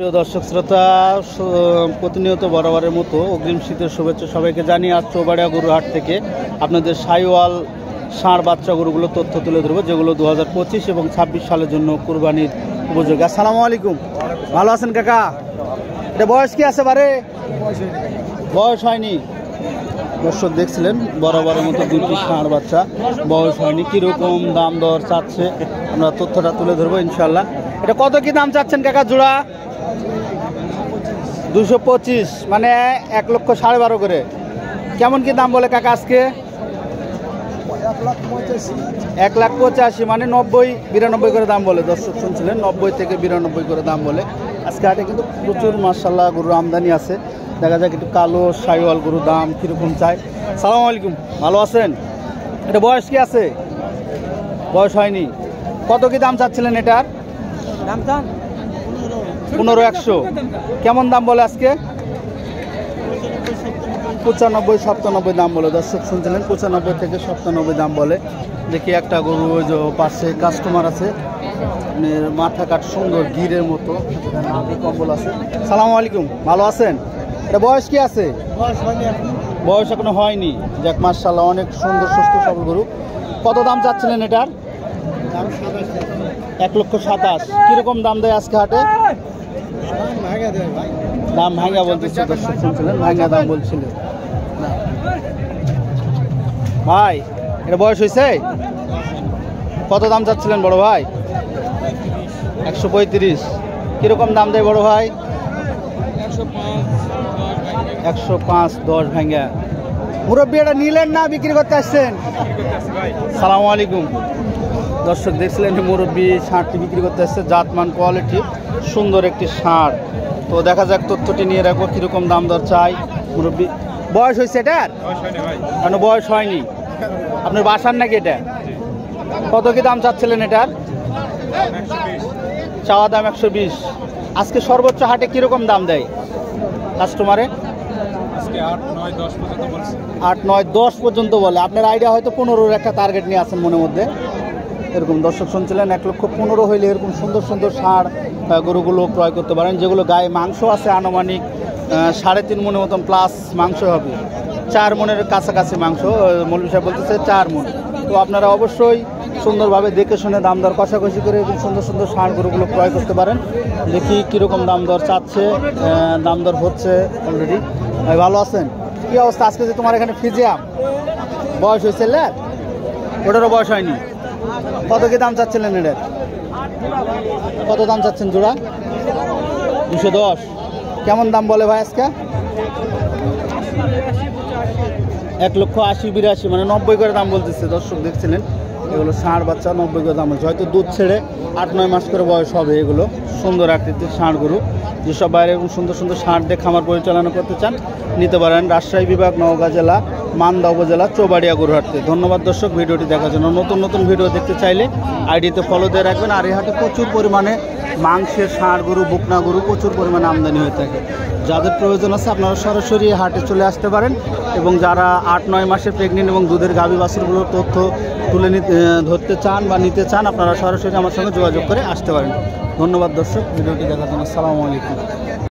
প্রিয় দর্শক শ্রোতা, প্রতিনিয়ত বরাবরের মতো অগ্রিম শীতের শুভেচ্ছা সবাইকে জানিয়ে আজ চৌবাড়িয়া গরুহাট থেকে আপনাদের সাইওয়াল ষাঁড় বাচ্চা গরুগুলো তথ্য তুলে ধরবো, যেগুলো 2025 এবং 26 সালের জন্য কুরবানির উপযোগী। আসসালামু আলাইকুম, ভালো আছেন কাকা? এটা বয়স কি আছে? বারে বয়স হয়নি। দর্শক দেখছিলেন বরাবরের মতো দুটি ষাঁড় বাচ্চা, বয়স হয়নি। কীরকম দাম দর চাচ্ছে আমরা তথ্যটা তুলে ধরবো ইনশাল্লাহ। এটা কত কি দাম চাচ্ছেন কাকা জোড়া? 225, মানে 1,12,500 করে। কেমন কি দাম বলে কাকা আজকে? 1,85,000, মানে 90-92 করে দাম বলে। দর্শক শুনছিলেন 90 থেকে 92 করে দাম বলে। আজকে হাটে কিন্তু প্রচুর মাশাআল্লাহ গরুর আমদানি আছে। দেখা যাক একটু কালো সাইওয়াল গরুর দাম কীরকম চাই। সালাম আলাইকুম, ভালো আছেন? এটা বয়স কি আছে? বয়স হয়নি। কত কি দাম চাচ্ছিলেন এটার? দাম 15,100। কেমন দাম বলে আজকে? 95-97 দাম বলে। দর্শক শুনছিলেন 95 থেকে 97 দাম বলে। দেখি একটা গরু ওই যে পাশে কাস্টমার আছে, মাথা কাট সুন্দর গিরের মতো, কম্বল আছে। সালাম আলাইকুম, ভালো আছেন? এটা বয়স কি আছে? বয়স এখনো হয়নি। যাক মাশাআল্লাহ, অনেক সুন্দর সুস্থ সবল গরু। কত দাম চাচ্ছিলেন এটার? 1,27,000। কিরকম দাম দেয় আজকে হাটে? দাম ভাঙা বলতেছে। দর্শক শুনছিলেন ভাঙা দাম বলছিল। ভাই এটা বয়স হয়েছে? কত দাম চাচ্ছিলেন বড় ভাই? 135। কিরকম দাম দেয় বড় ভাই? 105, 10 ভাঙা। মুরব্বী এটা নিলেন না বিক্রি করতে আসছেন? সালাম আলাইকুম। দর্শক দেখছিলেন যে মুরব্বী ষাঁড়টি বিক্রি করতে আসছে, জাতমান কোয়ালিটি সুন্দর একটি ষাঁড়। তো দেখা যাক তথ্যটি নিয়ে রাখবো কীরকম দাম দর চাই। মুরব্বী বয়স হয়েছে এটার? কেন বয়স হয়নি? আপনার বাসার নাকি এটা? কত কি দাম চাচ্ছিলেন এটার? চাওয়া দাম 120। আজকে সর্বোচ্চ হাটে কীরকম দাম দেয় কাস্টমারে? 8-9-10 পর্যন্ত বলে। আপনার আইডিয়া হয়তো 15-র একটা টার্গেট নিয়ে আসেন মনের মধ্যে এরকম। দর্শক শুনছিলেন 1,15,000 হইলে এরকম সুন্দর সুন্দর ষাঁড় গরুগুলো ক্রয় করতে পারেন, যেগুলো গায়ে মাংস আছে আনুমানিক 3.5 মনের মতন প্লাস মাংস হবে। 4 মনের কাছাকাছি মাংস মৌলভী সাহেব বলতেছে 4 মন। তো আপনারা অবশ্যই সুন্দরভাবে দেখে শুনে দাম দর কষাকষি করে এরকম সুন্দর সুন্দর ষাঁড় গরুগুলো ক্রয় করতে পারেন। দেখি কীরকম দাম দর চাচ্ছে, দাম দর হচ্ছে অলরেডি। ভাই ভালো আছেন? কী অবস্থা? আজকে যে তোমার এখানে ফিজিয়াম বয়স হয়েছে? ওটারও বয়স হয়নি। কত কি দাম চাচ্ছিলেন এটার? কত দাম চাচ্ছেন জোড়া? 210। কেমন দাম বলে ভাই আজকে? 1,80,000-82, মানে 90 করে দাম বলতেছে। দর্শক দেখছিলেন এগুলো ষাঁড় বাচ্চা, 90 করে দাম হচ্ছে। হয়তো দুধ ছেড়ে 8-9 মাস করে বয়স হবে। এগুলো সুন্দর আকৃতির ষাঁড় গরু। যেসব বাইরে এবং সুন্দর সুন্দর ষাঁড় দিয়ে খামার পরিচালনা করতে চান নিতে পারেন রাজশাহী বিভাগ, নওগাঁ জেলা, মান্দা উপজেলা, চৌবাড়িয়া গরুহাট থেকে। ধন্যবাদ দর্শক ভিডিওটি দেখার জন্য। নতুন নতুন ভিডিও দেখতে চাইলে আইডিতে ফলো দিয়ে রাখবেন। আর এই হাটে প্রচুর পরিমাণে মাংসের ষাঁড় গরু, বুকনা গরু প্রচুর পরিমাণে আমদানি হয়ে থাকে। যাদের প্রয়োজন আছে আপনারা সরাসরি হাটে চলে আসতে পারেন। এবং যারা 8-9 মাসের প্রেগনেন্ট এবং দুধের গাভী বাছুরগুলোর তথ্য তুলে ধরতে চান বা নিতে চান, আপনারা সরাসরি আমার সঙ্গে যোগাযোগ করে আসতে পারেন। ধন্যবাদ দর্শক ভিডিওটি দেখার জন্য। আসসালামু আলাইকুম।